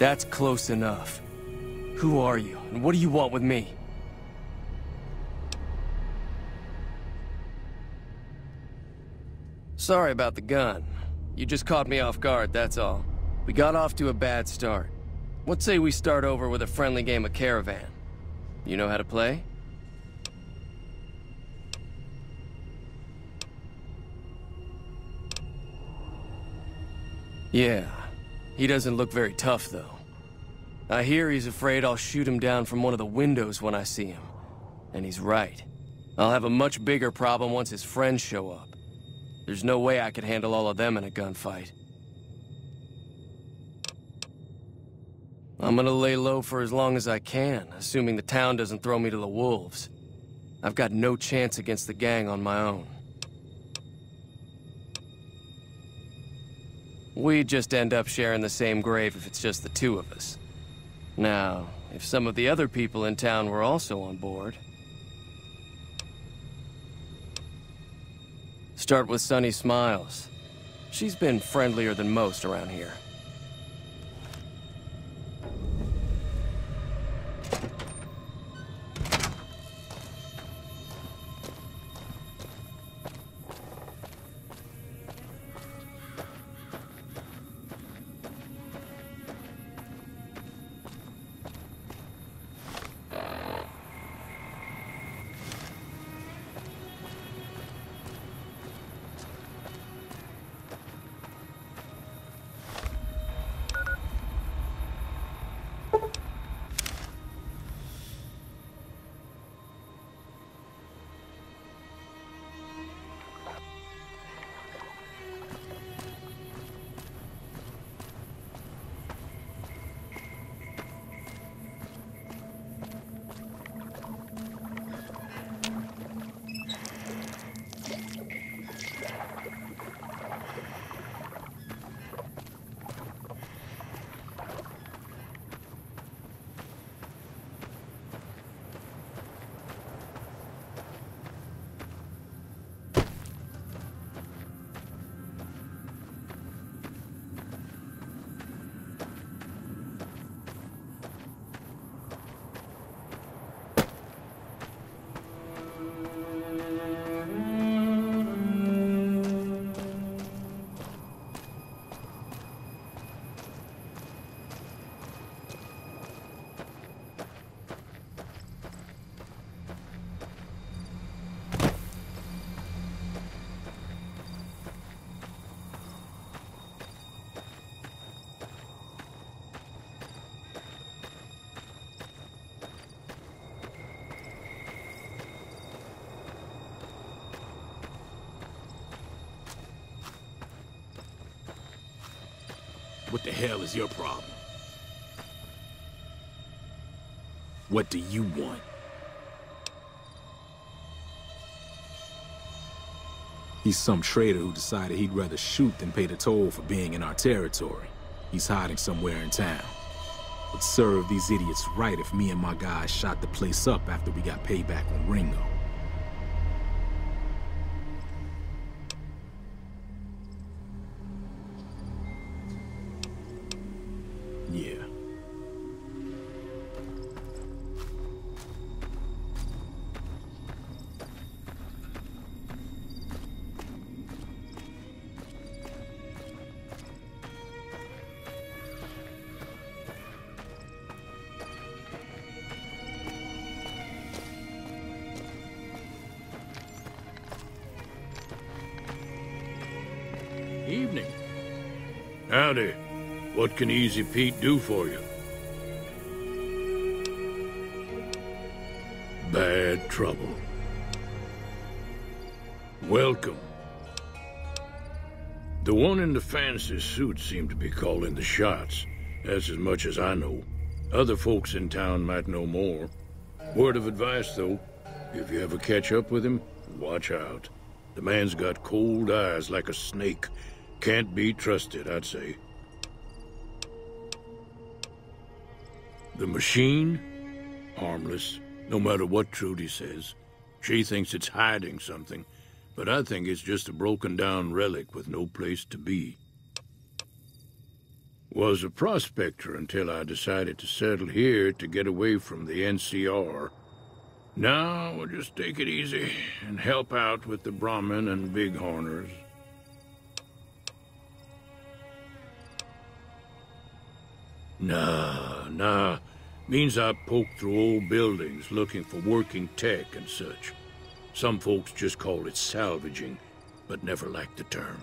That's close enough. Who are you, and what do you want with me? Sorry about the gun. You just caught me off guard, that's all. We got off to a bad start. What say we start over with a friendly game of Caravan? You know how to play? Yeah. He doesn't look very tough, though. I hear he's afraid I'll shoot him down from one of the windows when I see him. And he's right. I'll have a much bigger problem once his friends show up. There's no way I could handle all of them in a gunfight. I'm gonna lay low for as long as I can, assuming the town doesn't throw me to the wolves. I've got no chance against the gang on my own. We'd just end up sharing the same grave if it's just the two of us. Now, if some of the other people in town were also on board... Start with Sunny Smiles. She's been friendlier than most around here. What the hell is your problem? What do you want? He's some traitor who decided he'd rather shoot than pay the toll for being in our territory. He's hiding somewhere in town. Would serve these idiots right if me and my guys shot the place up after we got payback on Ringo. Yeah. Evening. Howdy. What can Easy Pete do for you? Bad trouble. Welcome. The one in the fancy suit seemed to be calling the shots. That's as much as I know. Other folks in town might know more. Word of advice, though, if you ever catch up with him, watch out. The man's got cold eyes like a snake. Can't be trusted, I'd say. The machine? Harmless, no matter what Trudy says. She thinks it's hiding something, but I think it's just a broken-down relic with no place to be. Was a prospector until I decided to settle here to get away from the NCR. Now, we'll just take it easy and help out with the Brahmin and Bighorners. Nah. Means I poke through old buildings looking for working tech and such. Some folks just call it salvaging, but never liked the term.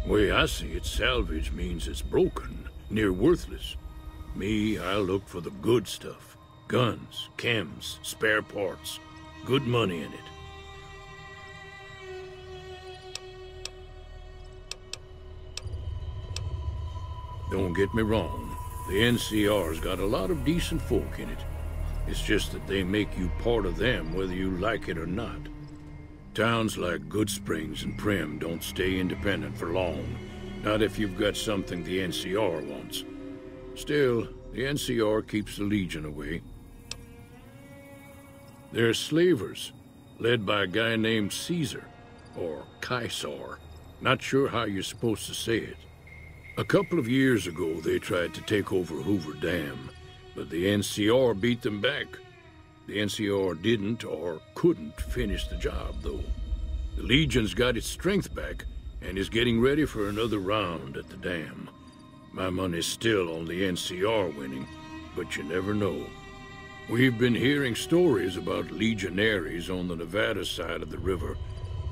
Way I see it, salvage means it's broken, near worthless. Me, I look for the good stuff. Guns, chems, spare parts. Good money in it. Don't get me wrong. The NCR's got a lot of decent folk in it. It's just that they make you part of them whether you like it or not. Towns like Goodsprings and Primm don't stay independent for long. Not if you've got something the NCR wants. Still, the NCR keeps the Legion away. They're slavers, led by a guy named Caesar, or Caesar. Not sure how you're supposed to say it. A couple of years ago, they tried to take over Hoover Dam, but the NCR beat them back. The NCR didn't or couldn't finish the job, though. The Legion's got its strength back and is getting ready for another round at the dam. My money's still on the NCR winning, but you never know. We've been hearing stories about legionaries on the Nevada side of the river,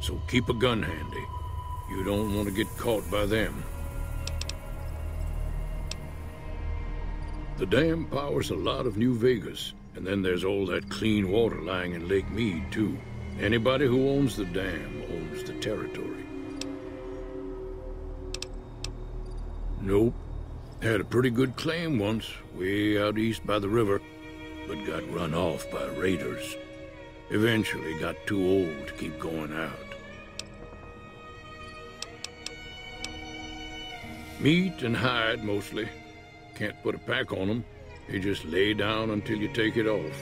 so keep a gun handy. You don't want to get caught by them. The dam powers a lot of New Vegas, and then there's all that clean water lying in Lake Mead, too. Anybody who owns the dam owns the territory. Nope. Had a pretty good claim once, way out east by the river, but got run off by raiders. Eventually got too old to keep going out. Meat and hide, mostly. Can't put a pack on them. You just lay down until you take it off.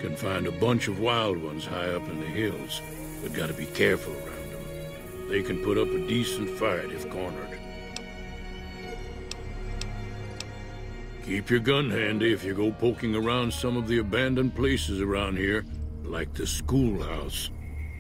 Can find a bunch of wild ones high up in the hills, but gotta be careful around them. They can put up a decent fight if cornered. Keep your gun handy if you go poking around some of the abandoned places around here, like the schoolhouse.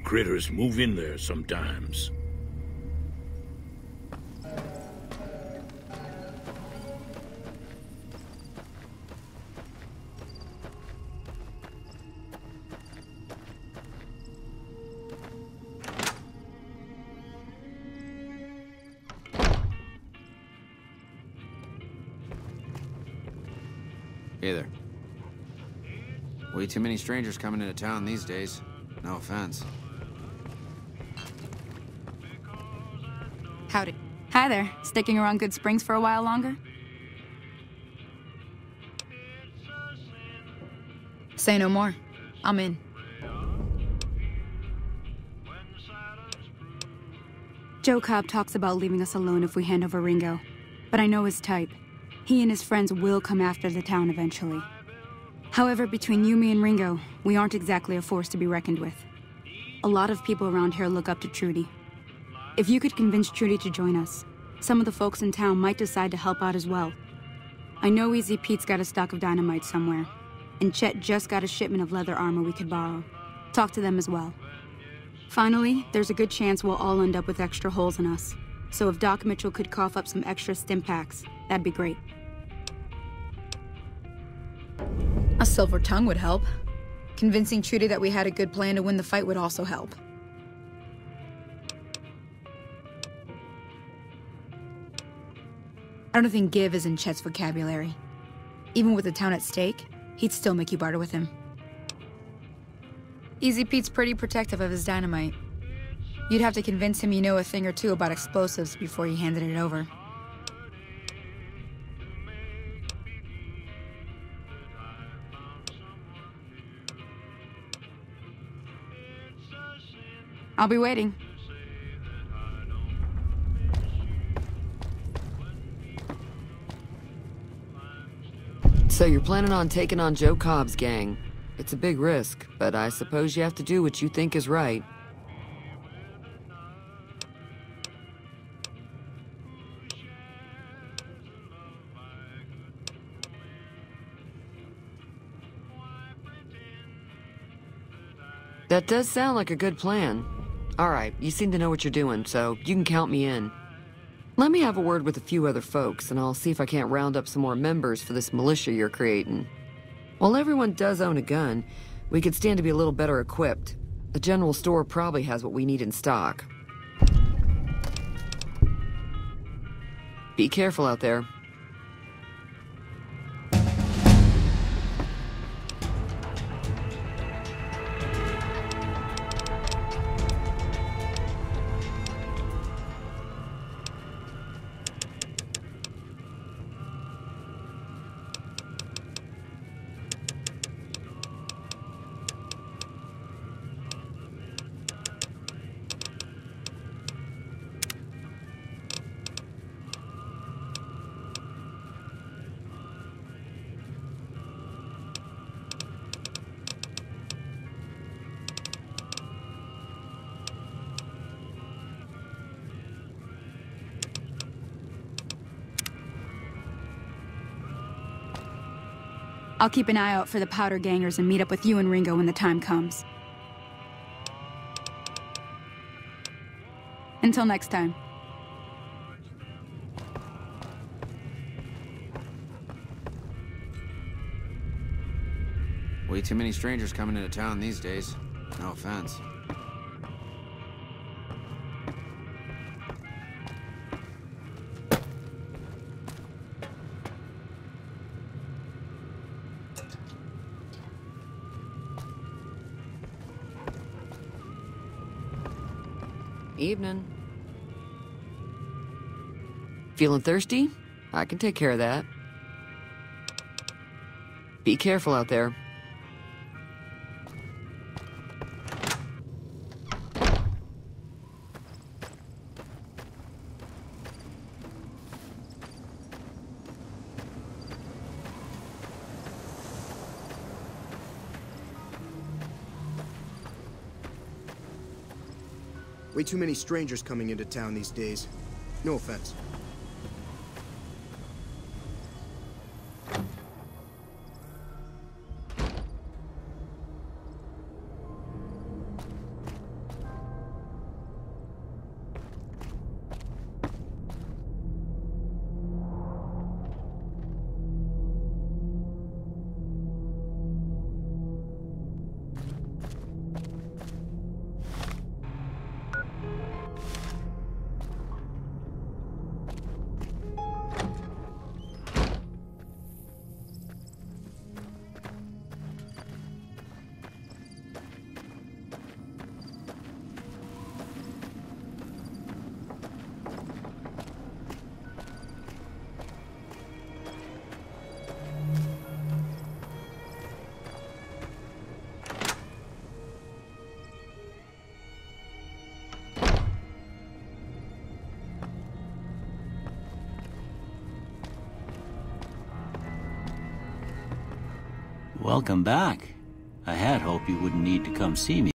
Critters move in there sometimes. Hey there. Way too many strangers coming into town these days. No offense. Howdy. Hi there. Sticking around Goodsprings for a while longer? Say no more. I'm in. Joe Cobb talks about leaving us alone if we hand over Ringo, but I know his type. He and his friends will come after the town eventually. However, between you, me, and Ringo, we aren't exactly a force to be reckoned with. A lot of people around here look up to Trudy. If you could convince Trudy to join us, some of the folks in town might decide to help out as well. I know Easy Pete's got a stock of dynamite somewhere, and Chet just got a shipment of leather armor we could borrow. Talk to them as well. Finally, there's a good chance we'll all end up with extra holes in us. So if Doc Mitchell could cough up some extra stim packs, that'd be great. A silver tongue would help. Convincing Trudy that we had a good plan to win the fight would also help. I don't think give is in Chet's vocabulary. Even with the town at stake, he'd still make you barter with him. Easy Pete's pretty protective of his dynamite. You'd have to convince him you know a thing or two about explosives before you handed it over. I'll be waiting. So you're planning on taking on Joe Cobb's gang. It's a big risk, but I suppose you have to do what you think is right. That does sound like a good plan. Alright, you seem to know what you're doing, so you can count me in. Let me have a word with a few other folks, and I'll see if I can't round up some more members for this militia you're creating. While everyone does own a gun, we could stand to be a little better equipped. The general store probably has what we need in stock. Be careful out there. I'll keep an eye out for the powder gangers and meet up with you and Ringo when the time comes. Until next time. Way too many strangers coming into town these days. No offense. Evening. Feeling thirsty? I can take care of that. Be careful out there. Way too many strangers coming into town these days. No offense. Welcome back. I had hoped you wouldn't need to come see me.